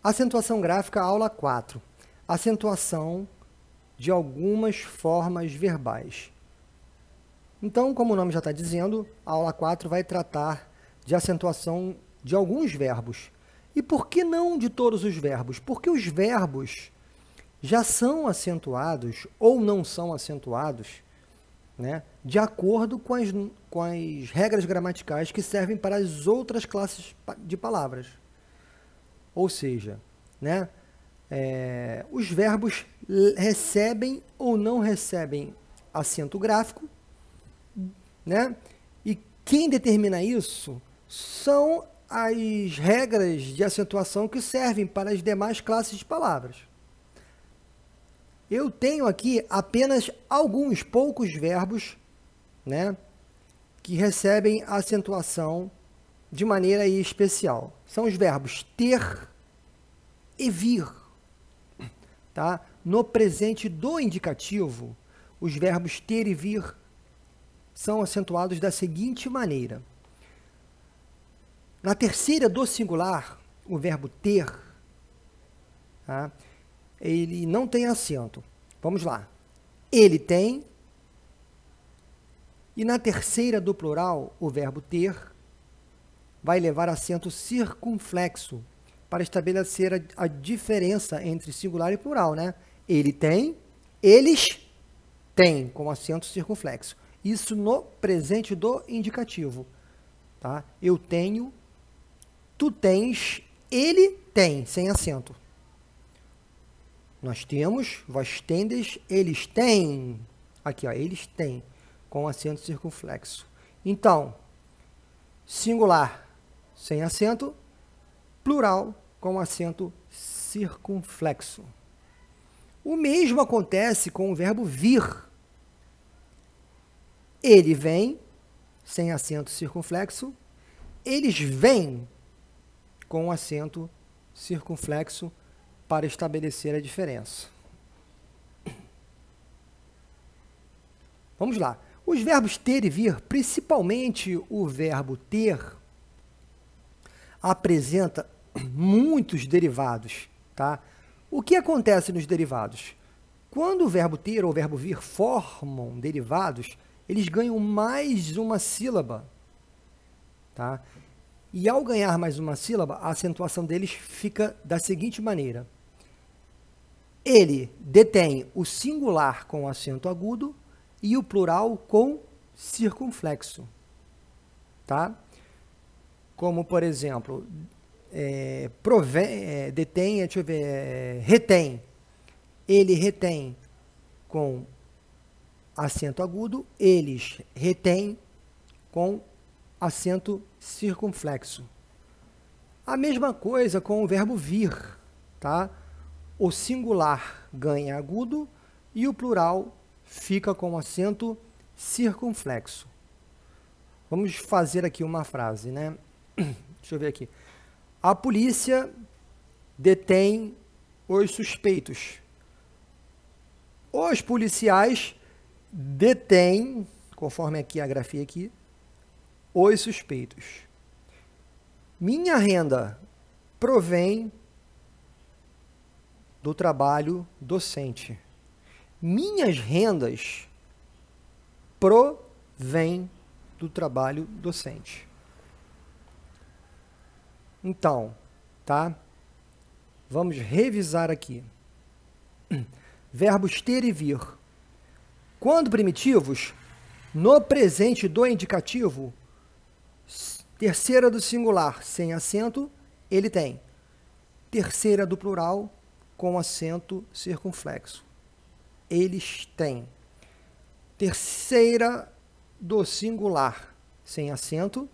Acentuação gráfica, aula 4. Acentuação de algumas formas verbais. Então, como o nome já está dizendo, a aula 4 vai tratar de acentuação de alguns verbos. E por que não de todos os verbos? Porque os verbos já são acentuados ou não são acentuados, né, de acordo com as regras gramaticais que servem para as outras classes de palavras. Ou seja, né, os verbos recebem ou não recebem acento gráfico, né? E quem determina isso são as regras de acentuação que servem para as demais classes de palavras. Eu tenho aqui apenas alguns poucos verbos, né, que recebem acentuação de maneira especial. São os verbos ter e vir. Tá? No presente do indicativo, os verbos ter e vir são acentuados da seguinte maneira. Na terceira do singular, o verbo ter, tá, ele não tem acento. Vamos lá. Ele tem. E na terceira do plural, o verbo ter vai levar acento circunflexo para estabelecer a diferença entre singular e plural, né? Ele tem, eles têm, com acento circunflexo. Isso no presente do indicativo. Tá? Eu tenho, tu tens, ele tem, sem acento. Nós temos, vós tendes, eles têm. Aqui, ó, eles têm, com acento circunflexo. Então, singular sem acento, plural com acento circunflexo. O mesmo acontece com o verbo vir. Ele vem, sem acento circunflexo. Eles vêm, com acento circunflexo, para estabelecer a diferença. Vamos lá. Os verbos ter e vir, principalmente o verbo ter, apresenta muitos derivados. Tá? O que acontece nos derivados? Quando o verbo ter ou o verbo vir formam derivados, eles ganham mais uma sílaba. Tá? E ao ganhar mais uma sílaba, a acentuação deles fica da seguinte maneira. Ele detém o singular com acento agudo e o plural com circunflexo. Tá? Como, por exemplo, detém, deixa eu ver, retém. Ele retém com acento agudo, eles retêm com acento circunflexo. A mesma coisa com o verbo vir, tá? O singular ganha agudo e o plural fica com acento circunflexo. Vamos fazer aqui uma frase, né? Deixa eu ver aqui. A polícia detém os suspeitos. Os policiais detêm, conforme aqui a grafia aqui, os suspeitos. Minha renda provém do trabalho docente. Minhas rendas provêm do trabalho docente. Então, tá? Vamos revisar aqui. Verbos ter e vir. Quando primitivos, no presente do indicativo, terceira do singular sem acento, ele tem. Terceira do plural com acento circunflexo. Eles têm. Terceira do singular sem acento,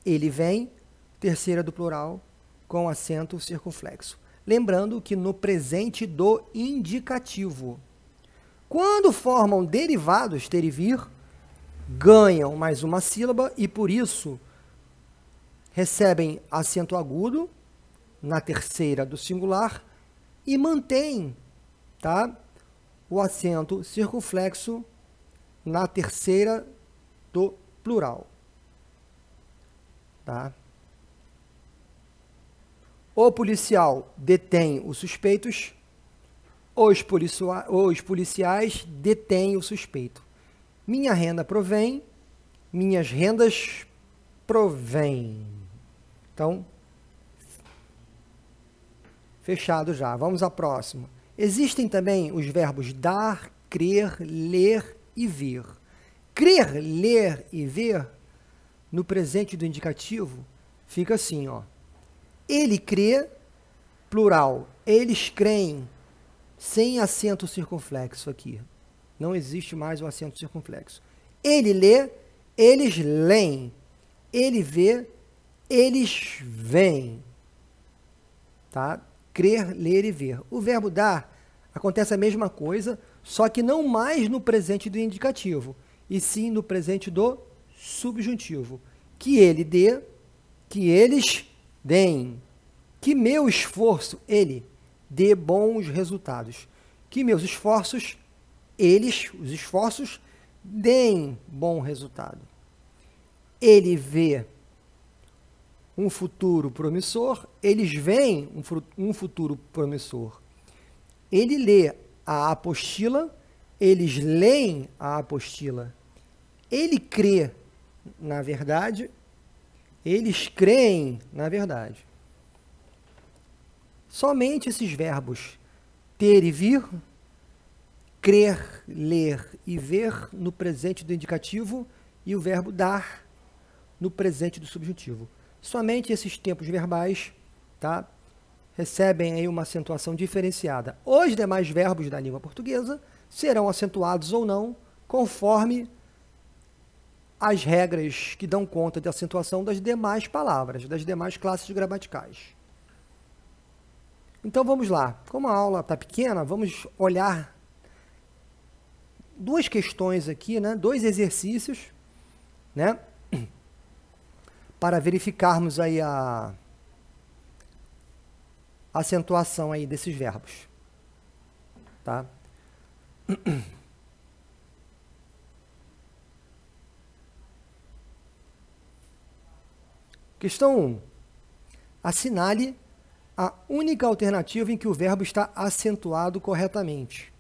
ele vem. Terceira do plural com acento circunflexo. Lembrando que no presente do indicativo. Quando formam derivados, ter e vir, ganham mais uma sílaba e, por isso, recebem acento agudo na terceira do singular e mantêm, tá, o acento circunflexo na terceira do plural. Tá? O policial detém os suspeitos. Os policiais detêm o suspeito. Minha renda provém. Minhas rendas provém. Então, fechado já. Vamos à próxima. Existem também os verbos dar, crer, ler e ver. Crer, ler e ver, no presente do indicativo, fica assim, ó. Ele crê, plural. Eles creem, sem acento circunflexo aqui. Não existe mais o acento circunflexo. Ele lê, eles leem. Ele vê, eles veem. Tá? Crer, ler e ver. O verbo dar acontece a mesma coisa, só que não mais no presente do indicativo, e sim no presente do subjuntivo. Que ele dê, que eles deem. Que meu esforço, ele, dê bons resultados. Que meus esforços, eles, os esforços, deem bom resultado. Ele vê um futuro promissor, eles veem um futuro promissor. Ele lê a apostila, eles leem a apostila. Ele crê na verdade, eles creem na verdade. Somente esses verbos ter e vir, crer, ler e ver no presente do indicativo e o verbo dar no presente do subjuntivo. Somente esses tempos verbais, tá, recebem aí uma acentuação diferenciada. Os demais verbos da língua portuguesa serão acentuados ou não, conforme as regras que dão conta de acentuação das demais palavras, das demais classes gramaticais. Então vamos lá. Como a aula está pequena, vamos olhar duas questões aqui, né? Dois exercícios, né? Para verificarmos aí a acentuação aí desses verbos. Tá? Questão 1. Assinale a única alternativa em que o verbo está acentuado corretamente.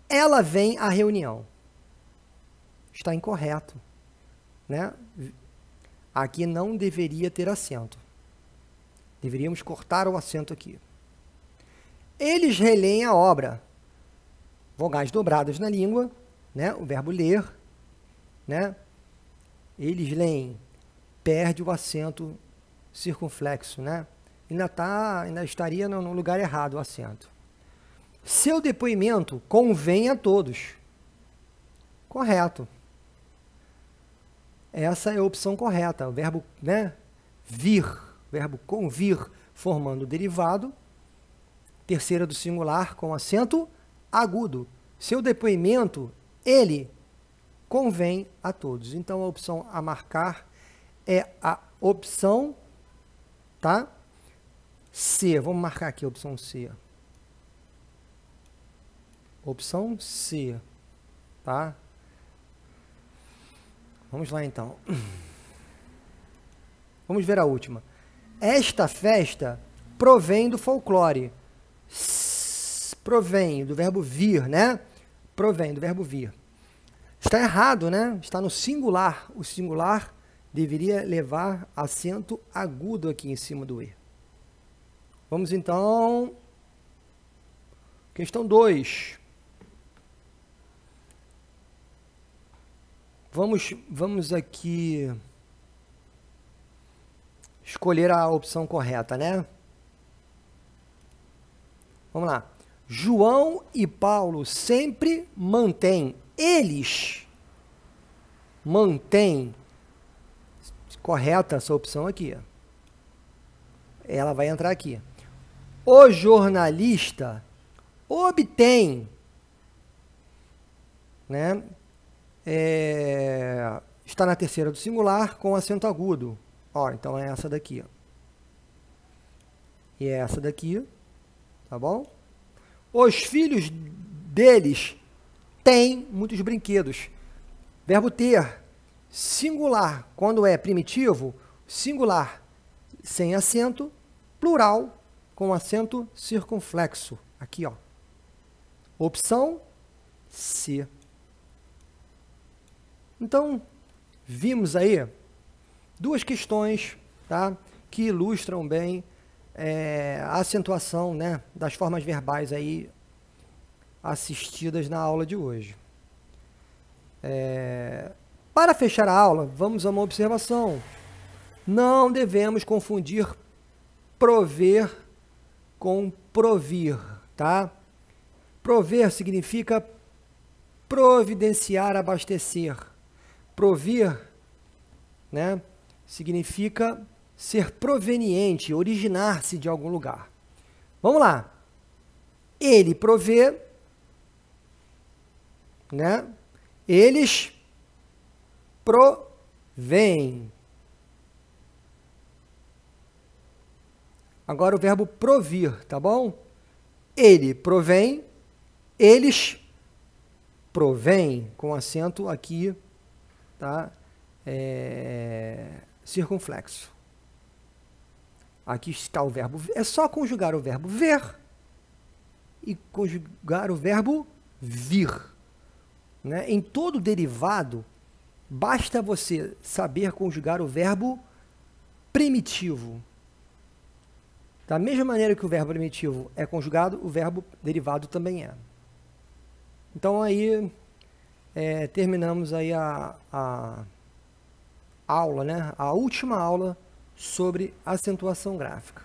Ela vem à reunião. Está incorreto, né? Aqui não deveria ter acento. Deveríamos cortar o acento aqui. Eles releem a obra. Vogais dobradas na língua, né? O verbo ler, né? Eles leem. Perde o acento circunflexo, né? Ainda estaria no lugar errado o acento. Seu depoimento convém a todos. Correto. Essa é a opção correta. O verbo, né, vir, verbo convir, formando o derivado, terceira do singular com acento agudo. Seu depoimento, ele, convém a todos. Então, a opção a marcar é a opção, tá? C. Vamos marcar aqui a opção C. Opção C, tá? Vamos lá, então. Vamos ver a última. Esta festa provém do folclore. Provém do verbo vir, né? Provém do verbo vir. Está errado, né? Está no singular. O singular deveria levar acento agudo aqui em cima do E. Vamos, então. Questão 2. Vamos aqui escolher a opção correta, né? Vamos lá. João e Paulo sempre mantêm. Eles mantêm. Correta essa opção aqui. Ela vai entrar aqui. O jornalista obtém, né? Está na terceira do singular com acento agudo. Ó, então é essa daqui. Ó. E é essa daqui. Tá bom? Os filhos deles têm muitos brinquedos. Verbo ter. Singular. Quando é primitivo, singular sem acento. plural com acento circunflexo. Aqui, ó. Opção C. Então, vimos aí duas questões, tá, que ilustram bem a acentuação, né, das formas verbais aí assistidas na aula de hoje. Para fechar a aula, vamos a uma observação. Não devemos confundir prover com provir, tá? Prover significa providenciar, abastecer. Provir, né, significa ser proveniente, originar-se de algum lugar. Vamos lá. Ele provê, né? Eles provêm. Agora o verbo provir, tá bom? Ele provém, eles provêm, com acento aqui, tá? Circunflexo. Aqui está o verbo, é só conjugar o verbo ver e conjugar o verbo vir, né? Em todo derivado, basta você saber conjugar o verbo primitivo. Da mesma maneira que o verbo primitivo é conjugado, o verbo derivado também é. Então aí terminamos aí a aula, né? A última aula sobre acentuação gráfica.